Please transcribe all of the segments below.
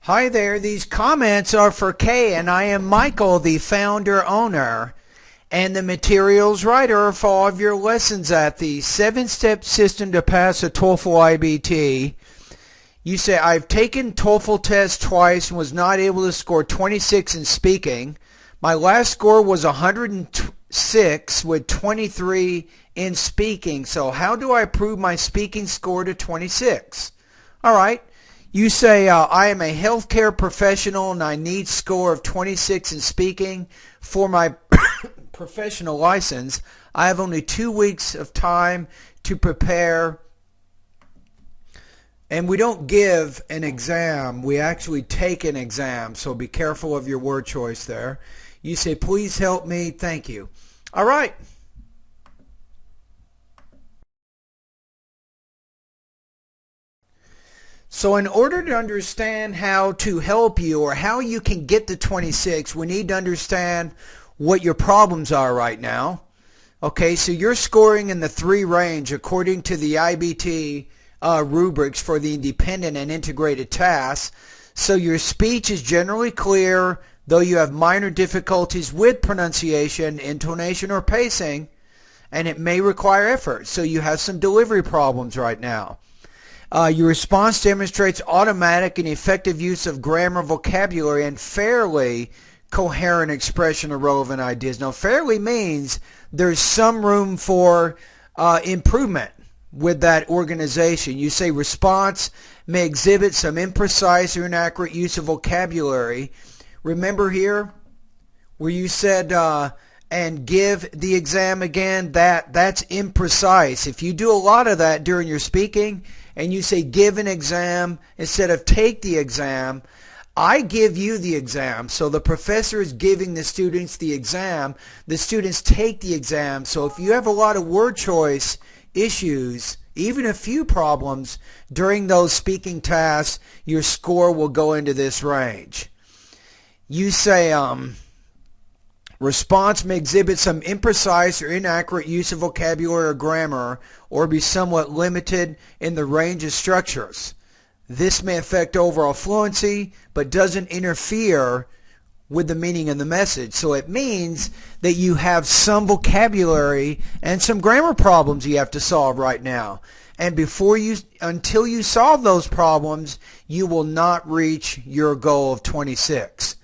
Hi there, these comments are for Kay, and I am Michael, the founder owner and the materials writer for all of your lessons at the 7-step system to pass a TOEFL IBT. You say, I've taken TOEFL test twice and was not able to score 26 in speaking. My last score was 106 with 23 in speaking. So how do I improve my speaking score to 26? All right. You say, I am a healthcare professional and I need score of 26 in speaking for my professional license. I have only 2 weeks of time to prepare. And we don't give an exam, we actually take an exam, so be careful of your word choice there. You say, please help me, thank you. All right. So in order to understand how to help you or how you can get to 26, we need to understand what your problems are right now. Okay, so you're scoring in the 3 range according to the IBT rubrics for the independent and integrated tasks. So your speech is generally clear, though you have minor difficulties with pronunciation, intonation, or pacing, and it may require effort. So you have some delivery problems right now. Your response demonstrates automatic and effective use of grammar, vocabulary, and fairly coherent expression of relevant ideas. Now, fairly means there's some room for improvement with that organization. You say response may exhibit some imprecise or inaccurate use of vocabulary. Remember here where you said and give the exam again, that's imprecise. If you do a lot of that during your speaking and you say give an exam instead of take the exam, I give you the exam. So the professor is giving the students the exam. The students take the exam. So if you have a lot of word choice issues, even a few problems during those speaking tasks, your score will go into this range. You say response may exhibit some imprecise or inaccurate use of vocabulary or grammar or be somewhat limited in the range of structures. This may affect overall fluency but doesn't interfere with the meaning of the message. So it means that you have some vocabulary and some grammar problems you have to solve right now. And until you solve those problems, you will not reach your goal of 26.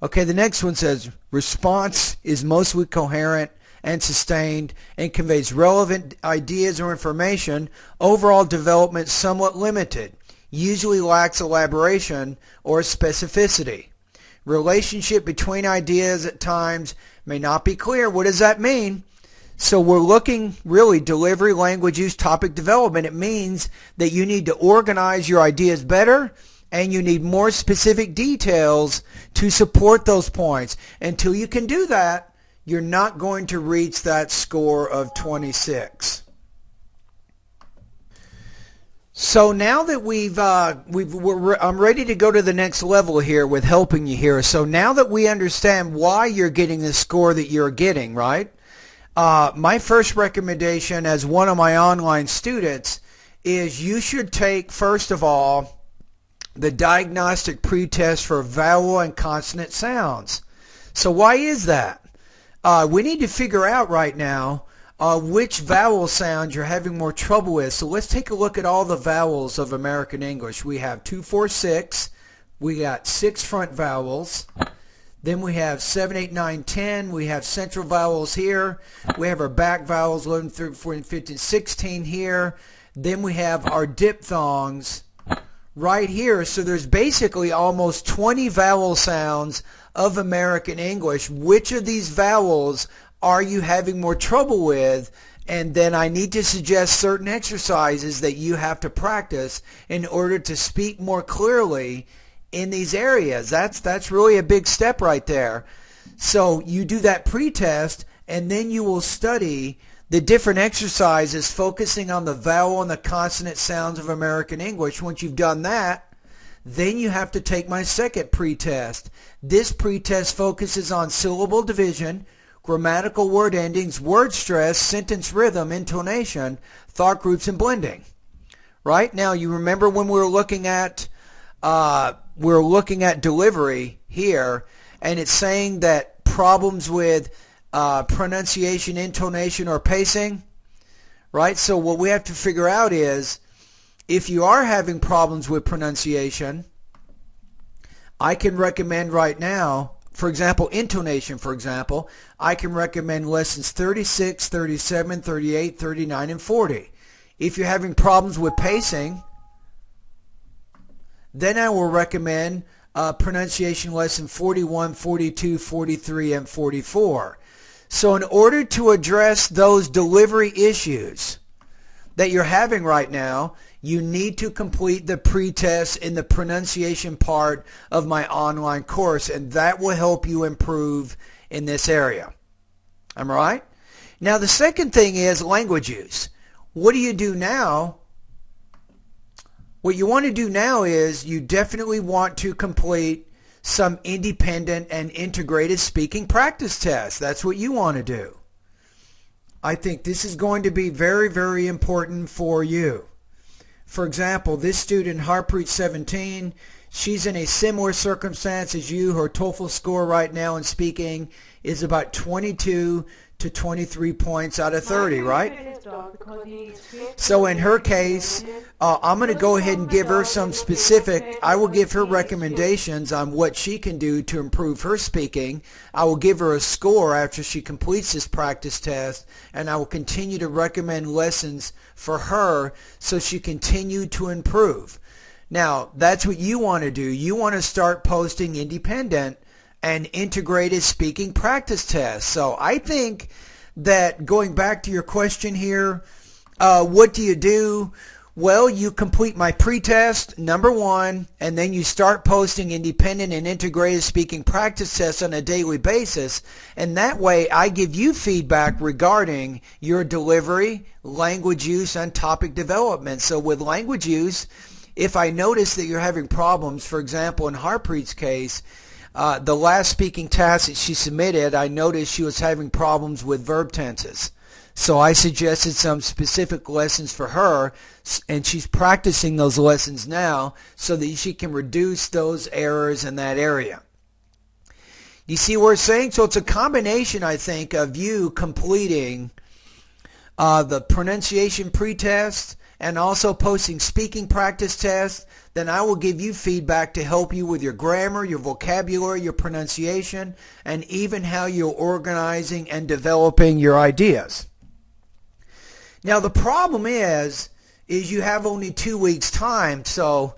Okay, the next one says, response is mostly coherent and sustained and conveys relevant ideas or information. Overall development somewhat limited, usually lacks elaboration or specificity. Relationship between ideas at times may not be clear. What does that mean? So we're looking really delivery, language use, topic development. It means that you need to organize your ideas better and you need more specific details to support those points. Until you can do that, you're not going to reach that score of 26. So now that I'm ready to go to the next level here with helping you here. So now that we understand why you're getting the score that you're getting, right? My first recommendation as one of my online students is you should take, first of all, the Diagnostic Pretest for vowel and consonant sounds. So why is that? We need to figure out right now which vowel sounds you're having more trouble with. So let's take a look at all the vowels of American English. We have 2, 4, 6. We got 6 front vowels. Then we have 7, 8, 9, 10. We have central vowels here. We have our back vowels 11, 13, 14, 15, 16 here. Then we have our diphthongs right here. So there's basically almost 20 vowel sounds of American English. Which of these vowels are you having more trouble with? And then I need to suggest certain exercises that you have to practice in order to speak more clearly in these areas. That's really a big step right there. So you do that pretest, and then you will study the different exercises focusing on the vowel and the consonant sounds of American English. Once you've done that, then you have to take my second pretest. This pretest focuses on syllable division, grammatical word endings, word stress, sentence rhythm, intonation, thought groups, and blending. Right? Now, you remember when we were looking at we're looking at delivery here, and it's saying that problems with pronunciation, intonation, or pacing, right? So what we have to figure out is, if you are having problems with pronunciation, I can recommend right now, for example, intonation, for example, I can recommend lessons 36, 37, 38, 39, and 40. If you're having problems with pacing, then I will recommend pronunciation lesson 41, 42, 43, and 44. So in order to address those delivery issues that you're having right now, you need to complete the pretest in the pronunciation part of my online course, and that will help you improve in this area. Am I right? Now the second thing is language use. What do you do now? What you want to do now is you definitely want to complete some independent and integrated speaking practice tests. That's what you want to do. I think this is going to be very, very important for you. For example, this student, Harpreet 17, she's in a similar circumstance as you. Her TOEFL score right now in speaking is about 22 to 23 points out of 30, right? So in her case, I'm going to go ahead and give her some specific, I will give her recommendations on what she can do to improve her speaking. I will give her a score after she completes this practice test, and I will continue to recommend lessons for her so she continue to improve. Now, that's what you want to do. You want to start posting independent and integrated speaking practice tests. So I think that, going back to your question here, what do you do? Well, you complete my pretest, number one, and then you start posting independent and integrated speaking practice tests on a daily basis. And that way I give you feedback regarding your delivery, language use, and topic development. So with language use, if I notice that you're having problems, for example, in Harpreet's case, the last speaking task that she submitted, I noticed she was having problems with verb tenses. So I suggested some specific lessons for her, and she's practicing those lessons now so that she can reduce those errors in that area. You see what we're saying? So it's a combination, I think, of you completing the pronunciation pretest and also posting speaking practice tests. Then I will give you feedback to help you with your grammar, your vocabulary, your pronunciation, and even how you're organizing and developing your ideas. Now the problem is you have only 2 weeks time, so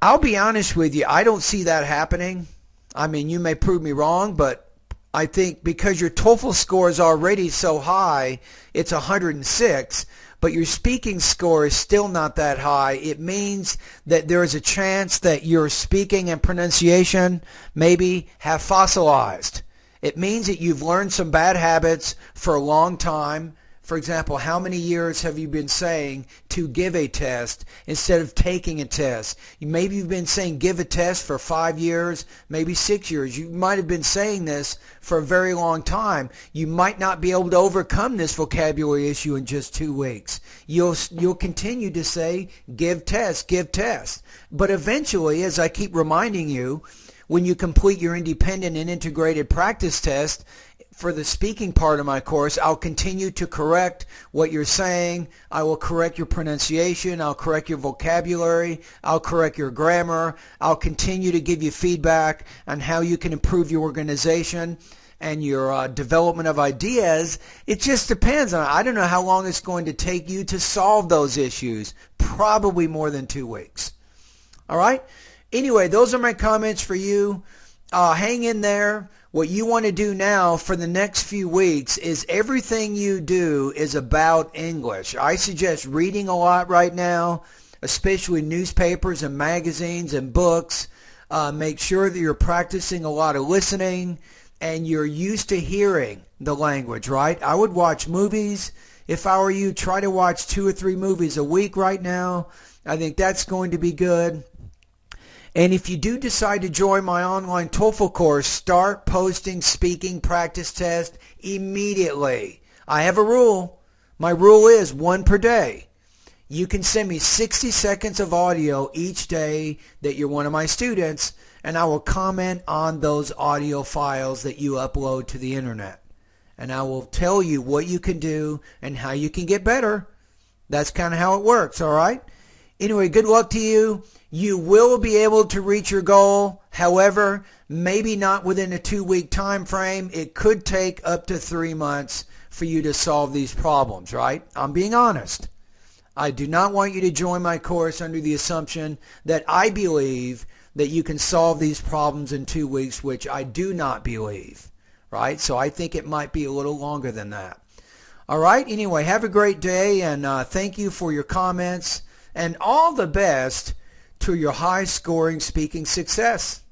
I'll be honest with you, I don't see that happening. I mean, you may prove me wrong, but I think because your TOEFL score is already so high, it's 106, but your speaking score is still not that high. It means that there is a chance that your speaking and pronunciation maybe have fossilized. It means that you've learned some bad habits for a long time. For example, how many years have you been saying to give a test instead of taking a test? Maybe you've been saying give a test for 5 years, maybe 6 years. You might have been saying this for a very long time. You might not be able to overcome this vocabulary issue in just 2 weeks. You'll continue to say give test, give test. But eventually, as I keep reminding you, when you complete your independent and integrated practice test for the speaking part of my course, I'll continue to correct what you're saying. I will correct your pronunciation. I'll correct your vocabulary. I'll correct your grammar. I'll continue to give you feedback on how you can improve your organization and your development of ideas. It just depends. I don't know how long it's going to take you to solve those issues. Probably more than 2 weeks. All right? Anyway, those are my comments for you. Hang in there. What you want to do now for the next few weeks is everything you do is about English. I suggest reading a lot right now, especially newspapers and magazines and books. Make sure that you're practicing a lot of listening and you're used to hearing the language, right? I would watch movies. If I were you, try to watch 2 or 3 movies a week right now. I think that's going to be good. And if you do decide to join my online TOEFL course, start posting speaking practice tests immediately. I have a rule. My rule is 1 per day. You can send me 60 seconds of audio each day that you're one of my students, and I will comment on those audio files that you upload to the internet. And I will tell you what you can do and how you can get better. That's kind of how it works, all right? Anyway, good luck to you. You will be able to reach your goal. However, maybe not within a 2-week time frame. It could take up to 3 months for you to solve these problems, right? I'm being honest. I do not want you to join my course under the assumption that I believe that you can solve these problems in 2 weeks, which I do not believe, right? So I think it might be a little longer than that. All right, anyway, have a great day, and thank you for your comments, and all the best to your high-scoring speaking success.